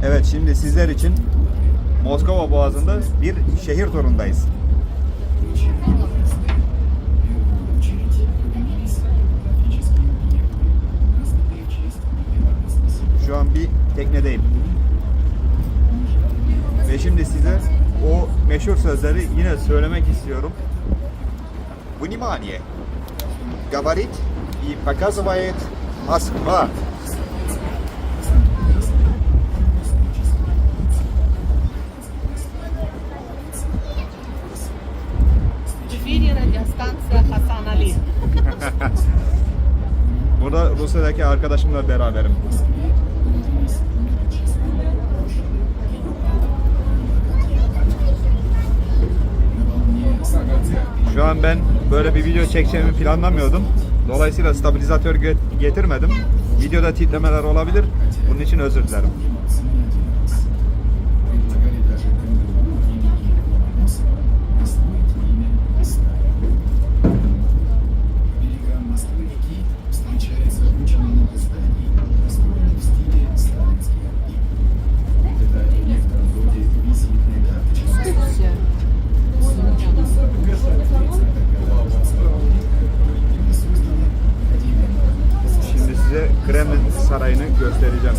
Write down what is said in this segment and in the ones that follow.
Evet, şimdi sizler için Moskova Boğazı'nda bir şehir turundayız. Şu an bir teknedeyim. Ve şimdi size o meşhur sözleri yine söylemek istiyorum. Vнимание! Говорит и показывает Москва. Burada Rusya'daki arkadaşımla beraberim. Şu an ben böyle bir video çekeceğimi planlamıyordum. Dolayısıyla stabilizatör getirmedim. Videoda titremeler olabilir. Bunun için özür dilerim. Şimdi size Kremlin Sarayı'nı göstereceğim.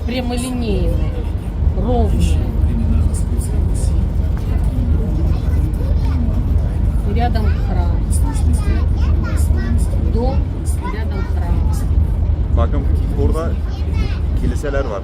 Прямолинейные, ровные. Рядом храм. Дом, рядом храм. Bakın burada kiliseler var.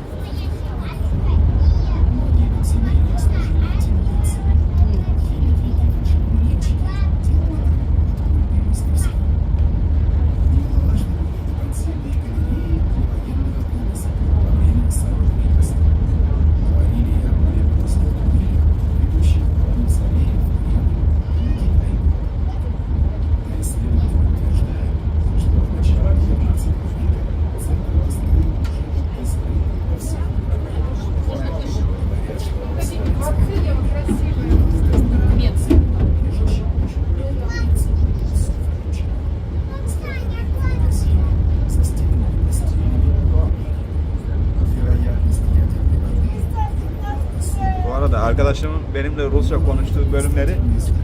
Arkadaşımın benimle Rusça konuştuğu bölümleri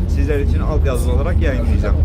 sizler için altyazılı olarak yayınlayacağım.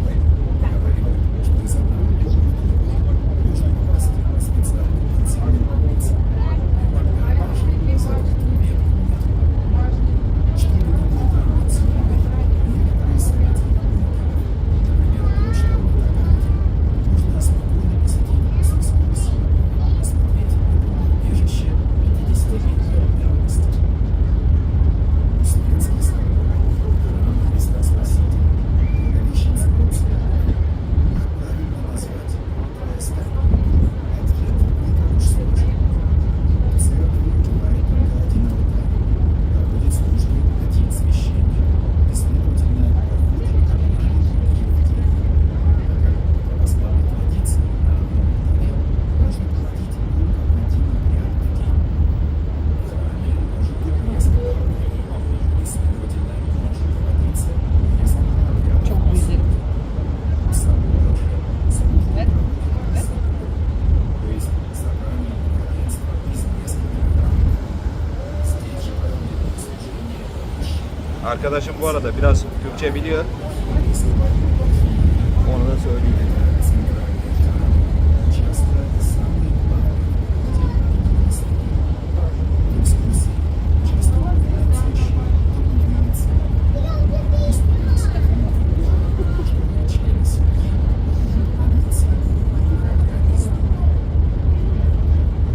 Arkadaşım bu arada biraz Türkçe biliyor. Onu da söyleyeyim.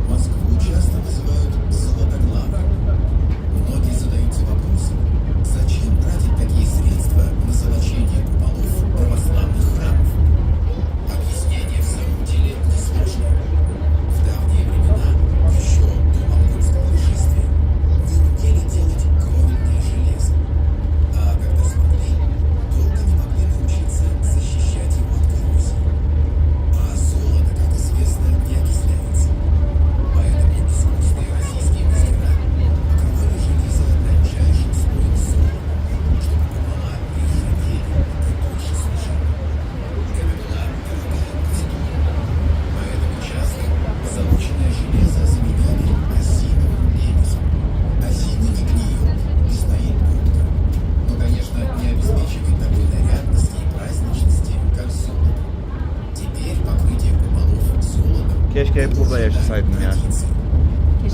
Москву часто называют золотоглавой. Многие задаются вопросом, зачем тратить такие средства на золочение куполов православных храмов? Объяснение в самом деле несложно. В давние времена, еще до монгольского нашествия, не умели делать кровельное железо. А когда смогли, долго не могли научиться защищать его от коррозии. А золото, как известно, не окисляется. Поэтому искусные российские мастера покрывали железо тончайшим слоем соли, чтобы купола не ржавели и дольше служили. Это была дорогая процедура. Поэтому часто позолоченное железо заменяли осиновым лемесом. Осина не гниет и стоит долго. Но, конечно, не обеспечивает такой нарядности и праздничности, как золото. Теперь покрытие куполов золотом Keşke hep burada yaşasaydım ya.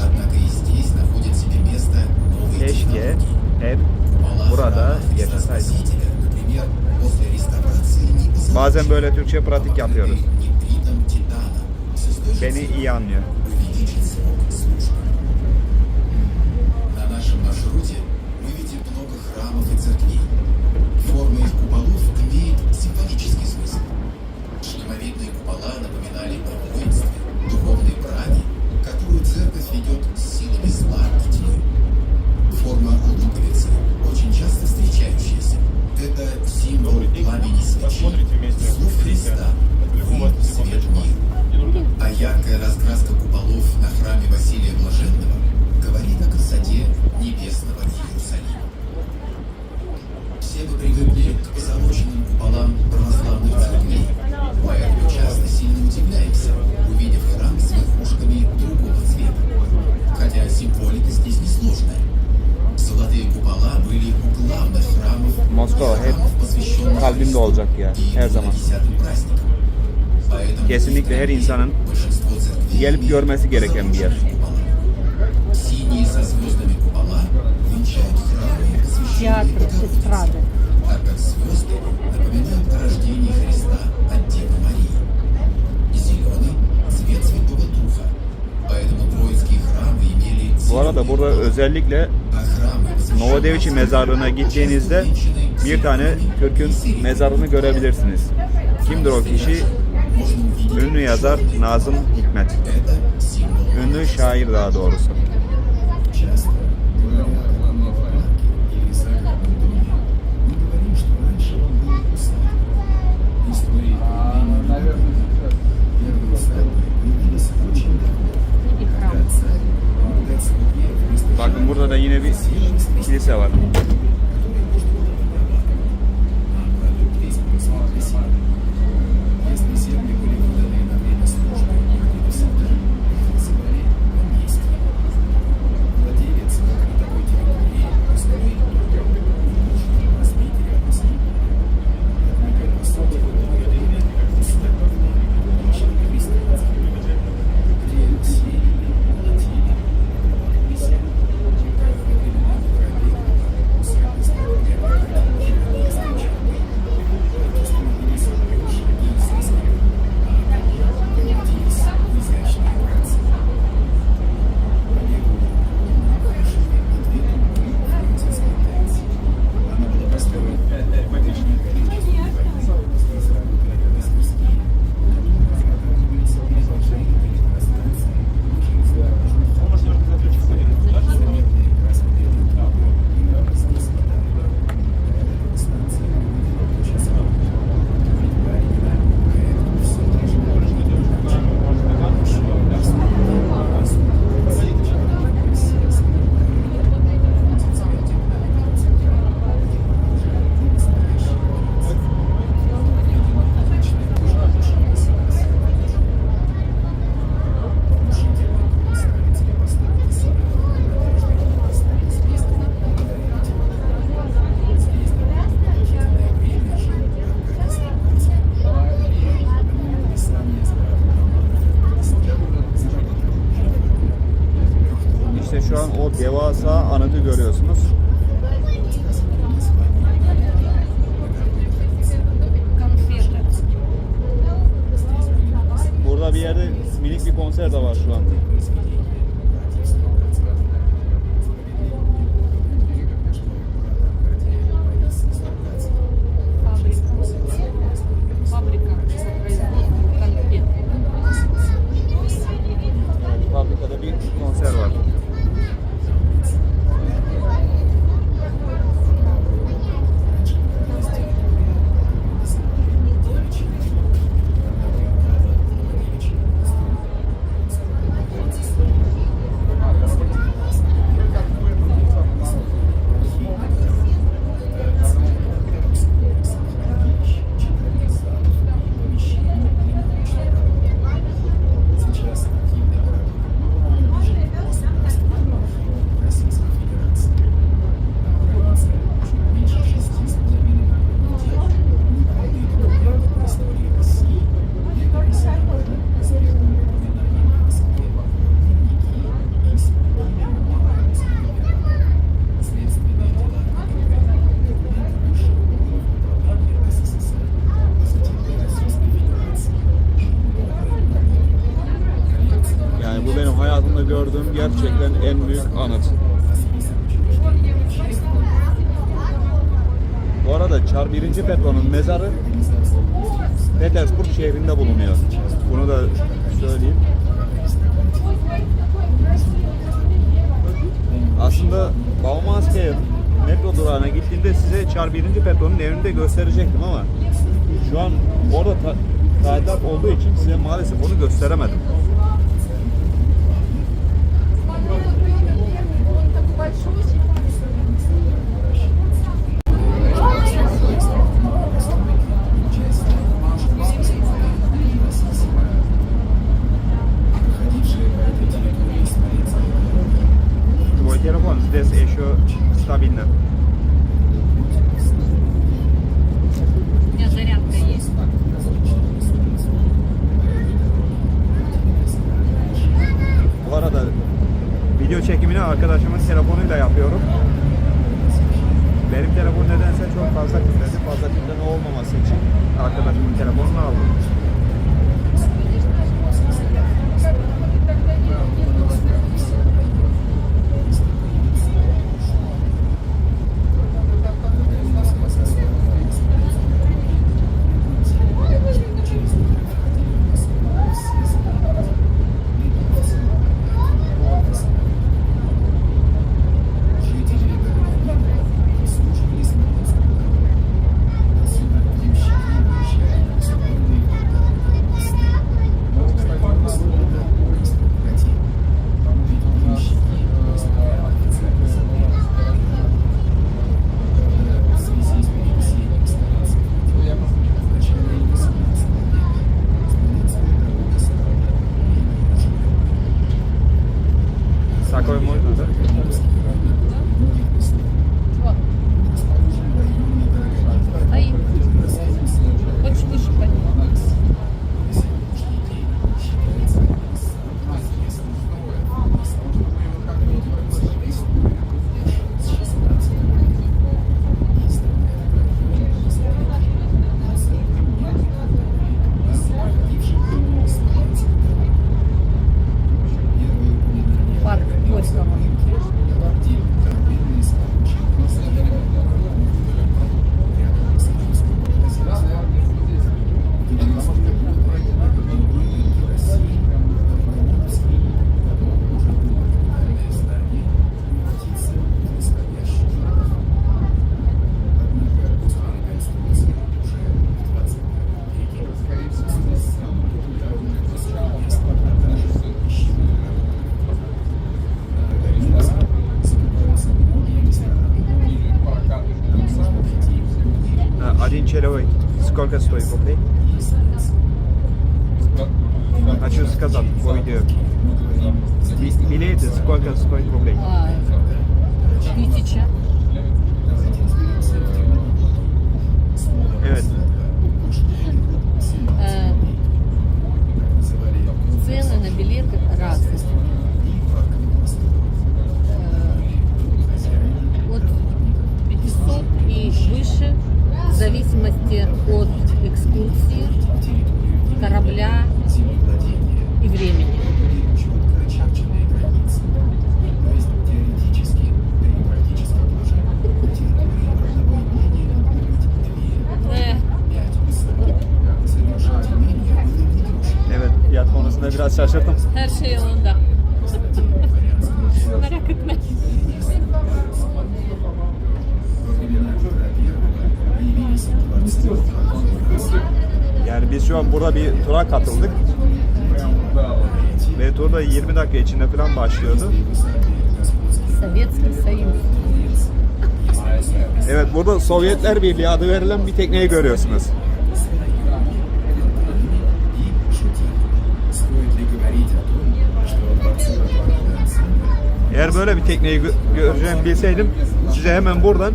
Однако и здесь находит себе место новые Keşke технологии. hep Купола burada храма Христа yaşasaydım. Спасителя, например, после реставрации не позолочены, Bazen böyle Türkçe pratik yapıyoruz. нитритом титана с источником Beni iyi anlıyor. увеличить срок службы. На нашем маршруте мы видим много храмов и церквей. Форма их куполов имеет символический смысл. Шлемовидные купола напоминали о воинстве, духовной брани, которую церковь ведет с силами зла и тьмы. Форма луковицы, очень часто встречающаяся, это символ пламени свечи, слов Христа, вы свет мира. А яркая раскраска куполов на храме Василия Блаженного говорит о красоте небесного Иерусалима. Все мы привыкли к позолоченным куполам православных церквей, поэтому часто сильно удивляемся, увидев храм с верхушками другого цвета. Хотя символика здесь несложная. Золотые купола были у главных храмов, Moskova hep посвященных kalbimde olacak ya, и her zaman. десятым праздникам. Поэтому Kesinlikle her insanın большинство церквей gelip görmesi gereken bir yer. Синие со звездами купола венчают храмы, посвященные Театр Богородице, эстрады. так как звезды напоминают о рождении Христа от Девы Марии. Зеленый – цвет Святого Духа, поэтому троицкие храмы имели Bu arada burada özellikle а храмы, посвященные Novodevичi mezarlığına gittiğinizde bir tane Türk'ün mezarını görebilirsiniz. Kimdir o kişi? Ünlü yazar Nazım Hikmet. это символ. Ünlü şair daha doğrusu. Часто, говоря о главном парке или загородном доме, мы говорим, что раньше он был усадьбой. Истории первые усадьбы появились очень давно. И храм. Когда царь мог дать слуге вместо Bakın burada da yine bir kilise var. который можно было продавать, а продукт весь происходил для себя. Если земли были выданы на время службы какой-то солдат, их называли поместьем. Владелец такой территории устроит дом, можно разбить рядом с ним. Однако, по сути, в это время усадьба начали христианство, где сеяли, молотили, продавали землю. Во времена Петра I усадьба o devasa anıtı görüyorsunuz. Конфеты. Burada bir yerde minik bir konser de var şu an. Фабрика по производству конфет. Fabrikada bir konser var. Сейчас активный городок. Российской Федерации. Чуть меньше 6,5 миллионов людей. Уникальный документ в истории России. Комиссионеры с первым упоминанием в Москве. Дневники, письма, мемуары императора. Следственные дела КГБ. Документы высшего управления СССР. Позитивной Российской Федерации. Yani bu benim hayatımda gördüğüm gerçekten en büyük anıt. Bu arada Çar 1. Petro'nun mezarı Petersburg şehrinde bulunuyor. Bunu da söyleyeyim. Aslında Baumanskaya metro durağına gittiğimde size Çar 1. Petro'nun evini de gösterecektim ama şu an orada tadilat olduğu için size maalesef onu gösteremedim. Твой телефон здесь еще стабильно. У меня зарядка есть. Bu arada video çekimini arkadaşımın telefonuyla yapıyorum. Benim telefon nedense çok fazla titredi. Fazla titreme olmaması için arkadaşımın telefonunu aldım. Жители Городовика слушались музыку. Отсюда ямщики выезжали на свободные поезд прокатил. Ведь ямщики выступали официально за в связи с перенесением столицы в начале 18 века Смоленская дорога стала менее Такой можно, да? Вот. Стоит. Хочешь выше поднять? Парк Горького. Один человек сколько стоит рублей? Хочу сказать по видео. Билеты сколько стоит рублей? 1000. Evet. Цены на билеты разные. Her şey yolunda. Merak etme. Yani biz şu an burada bir tura katıldık. Ve tur da 20 dakika içinde falan başlıyordu. Sovyetский Союз. Evet, burada Sovyetler Birliği adı verilen bir tekneyi görüyorsunuz. Eğer böyle bir tekneyi göreceğimi bilseydim size hemen buradan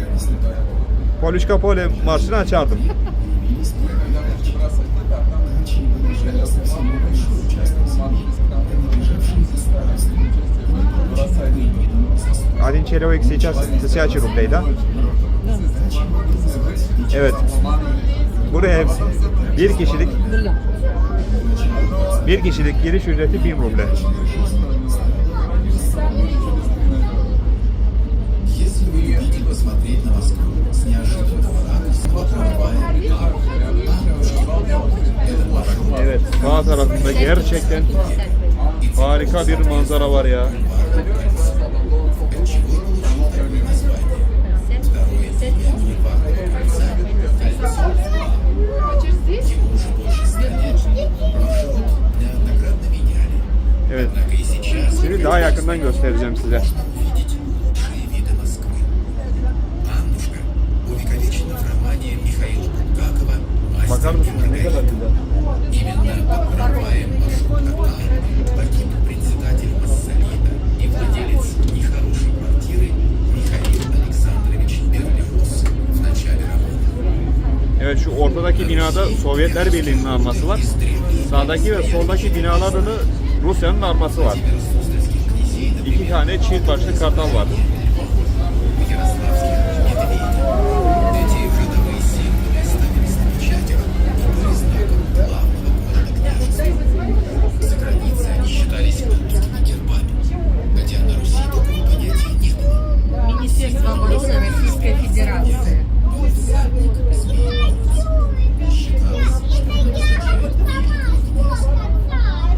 Poluşka Pole marşını açardım. Один человек сейчас 1000 рублей, да? Evet. Buraya bir kişilik giriş ücreti 1000 ruble. Если вы любите посмотреть на Москву с неожиданного ракурса трамвая, это маршрут Evet, sağ tarafında gerçekten harika bir manzara var ya. от чего и получил такое название. Второе деяние Вахтова кольца «Кольцо». Его уже больше 100 лет маршрут неоднократно меняли. Evet, Однако и сейчас şimdi daha yakından göstereceğim size. увидеть лучшие виды Москвы. Аннушка увековечена в романе Михаила Булгакова Bakar «Мастер mısınız? Ne kadar güzel. Именно под трамваем маршрута А погиб председатель Моссолида и владелец нехорошей квартиры Михаил Александрович Берлиоз в начале романа. Evet, şu ortadaki binada Sovyetler Birliği'nin arması var. Sağdaki ve soldaki binalarda da Rusya'nın arması var. Суздальских князей, например, İki tane çift başlı kartal var. Ярославских медведей. Эти родовые символы стали достопримечательными и были знаком главного города княжества. За границей они считались культурными гербами, хотя на Руси такого понятия не было. Министерство обороны Российской Федерации. Всадник змееполос. Считалось, что он означает «великого князя».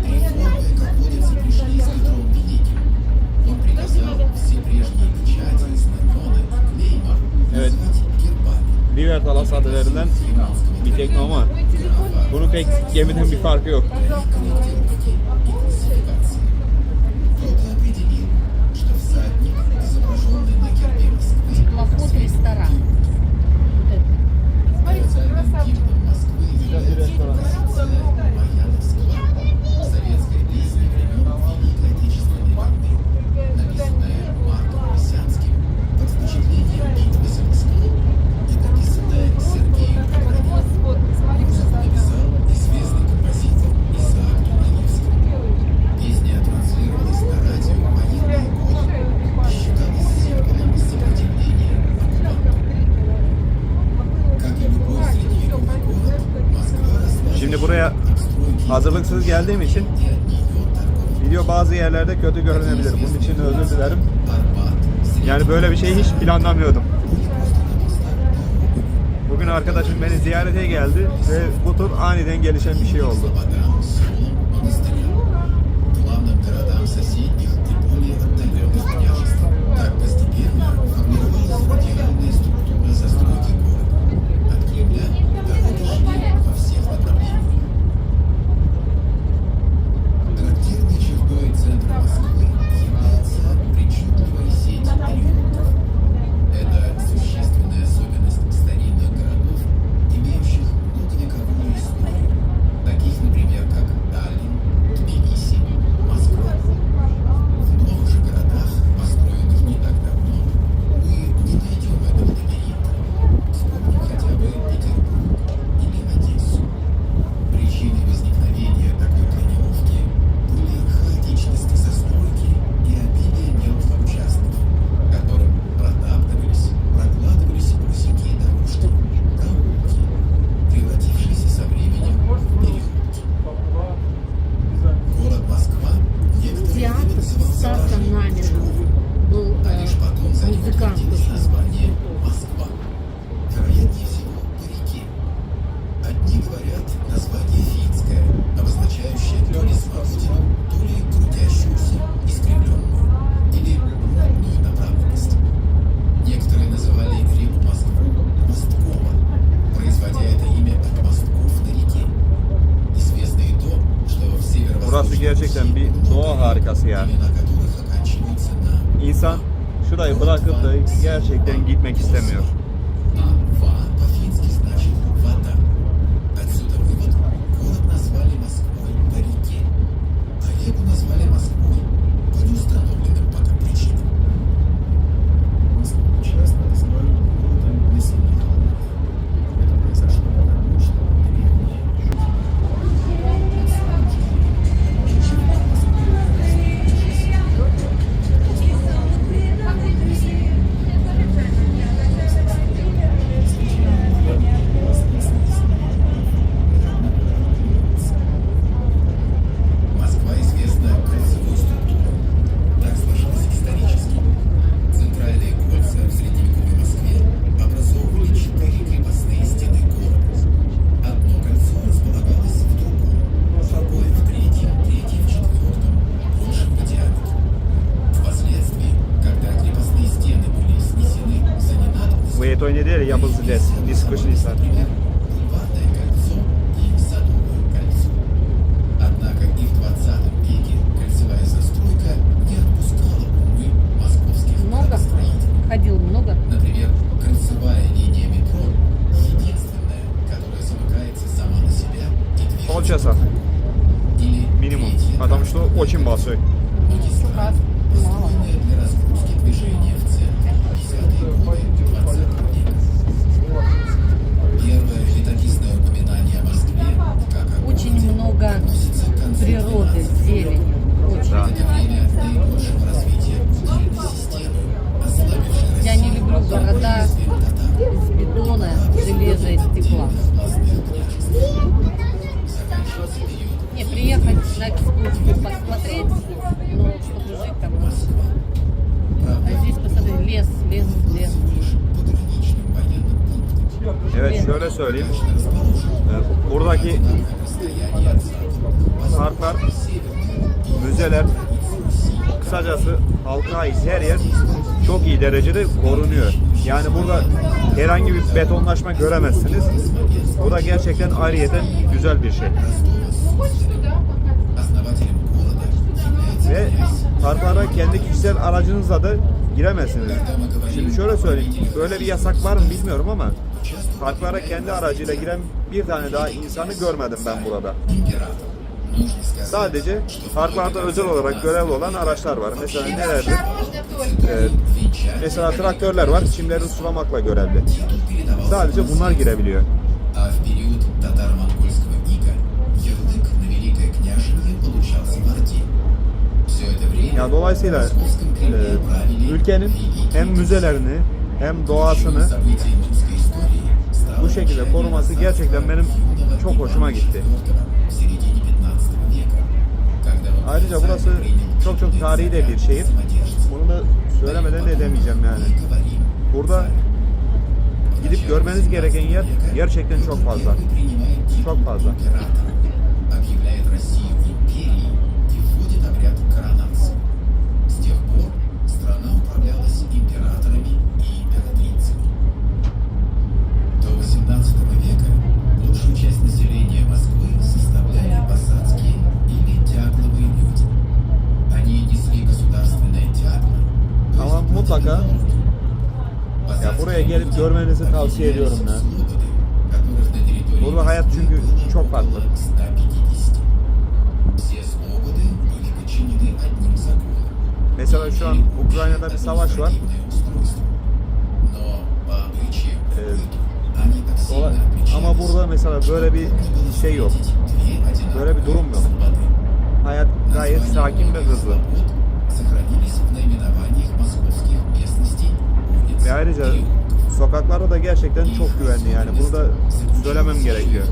Реформы, как водится, пришли с Петром Великим. Он приказал все прежние печати, знамена, клейма Evet. назвать гербами. River Talas adı verilen bir tekne ama bunun pek gemiden bir farkı yok. Корректировки и классификации. Кто-то определил, что всадник, изображенный на гербе Москвы, Теплоход ресторан. официальным гимном Москвы является композиция «Моя Москва» советской песни времен Великой Отечественной войны, написанная Марком Лисянским под впечатлением битвы за Москву и написанная Сергеем Кагановым. Музыку написал известный композитор Исаак Дунаевский. Песня транслировалась на радио в военные годы и считалась символом сопротивления оккупантам. Как и любой средневековый город, Москва росла Şimdi buraya hazırlıksız geldiğim için video bazı yerlerde kötü görünebilir. Bunun için özür dilerim. Yani böyle bir şeyi hiç planlamıyordum. Bugün arkadaşım beni ziyarete geldi ve bu tur aniden gelişen bir şey oldu. главным городам соседних и более отдаленных княжеств. Так постепенно формировалась радиальная структура застройки города. От Кремля дороги шли во всех направлениях. Характерной чертой центра Москвы является причудливая сеть переулков. Это существенная особенность старинных городов, имеющих многовековую историю, таких, например, как ya. времена которых оканчивается на İnsan şurayı bırakıp da gerçekten gitmek istemiyor. А «ва» по-фински значит «вода». Отсюда вывод: город назвали Москвой по реке, а реку назвали Москвой по неустановленным пока причинам. Москву часто называют городом на семи холмах. Это произошло потому, что древние Москва известна кольцевой структурой. Так сложилось исторически. Центральные кольца в средневековой Москве образовывали 4 крепостные стены города. Одно кольцо располагалось в другом, другое в третьем, третье в четвертом, больше по диаметру. Впоследствии, когда крепостные стены были снесены за ненадобностью, Bu E17 yapıldı des. Diskussionistler. например, Бульварное кольцо и Садовое кольцо. Однако и в 20 веке кольцевая застройка не отпускала умы московских Много? градостроителей. Ходил много? Например, кольцевая линия метро единственная, которая замыкается сама на себя и движется. Полчаса Или минимум. третья Потому что очень большой. магистраль, построенная для разгрузки движения в центре 50-е годы 20 века. Первое летописное упоминание о Москве как о Очень городе много относится к концу природы, 15 зелени. Очень. Да. Это время наибольшего развития удельной системы, ослабившей Я не Россию люблю города нападением татар. из бетона, железа и стекла. Властных княжеств. Заканчивался период Не, приехать на экскурсию посмотреть, но чтобы жить там. Москва. А здесь посмотри, лес, лес, лес. Лишь пограничным военным пунктом, Evet şöyle söyleyeyim. расположен Buradaki на расстоянии от запада parklar, müzeler, kısacası halka ait her yer çok iyi derecede korunuyor. Yani burada herhangi bir betonlaşma göremezsiniz. Bu da gerçekten ayrıyeten güzel bir şey. основателем города является Ve князь. parklara kendi kişisel aracınızla da giremezsiniz. Şimdi şöyle söyleyeyim, böyle bir yasak var mı bilmiyorum ama parklara kendi aracıyla giren bir tane daha insanı görmedim ben burada. Император. Нужно сказать, Sadece parklarda özel olarak görevli olan araçlar var. Mesela nelerdir? Mesela traktörler var, çimleri sulamakla görevli. Sadece bunlar girebiliyor. а в период татаро-монгольского ига ярлык на Великое княжение получался в Орде. Все это время Ya dolayısıyla в Московском Кремле правили ülkenin hem müzelerini hem doğasını событиями русской истории стало bu şekilde koruması gerçekten benim çok hoşuma gitti. в середине 15 века, когда он Ayrıca burası çok çok tarihi de bir şehir. Bunu da söylemeden de edemeyeceğim yani. Burada gidip görmeniz gereken yer gerçekten çok fazla. Çok fazla. Объявляет Россию империей и вводит обряд коронации. С тех пор страна управлялась императорами и императрицами. До XVIII века большую часть населения Москвы составляли посадские или тягловые люди. Они несли государственное тягло, то Ama есть mutlaka ya buraya gelip görmenizi tavsiye ediyorum ya. Burada hayat çünkü çok farklı. Mesela şu an Ukrayna'da bir savaş var. Ama burada mesela böyle bir şey yok. Böyle bir durum yok. Hayat gayet sakin ve hızlı. Ve ayrıca sokaklarda da gerçekten çok güvenli yani. Bunu da söylemem gerekiyor.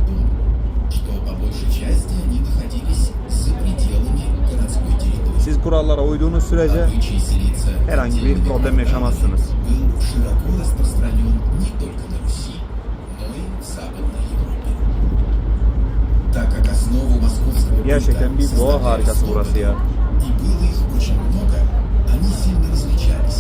Siz kurallara uyduğunuz sürece herhangi bir problem yaşamazsınız. Gerçekten bir doğa harikası burası ya. И было их очень много, они сильно различались.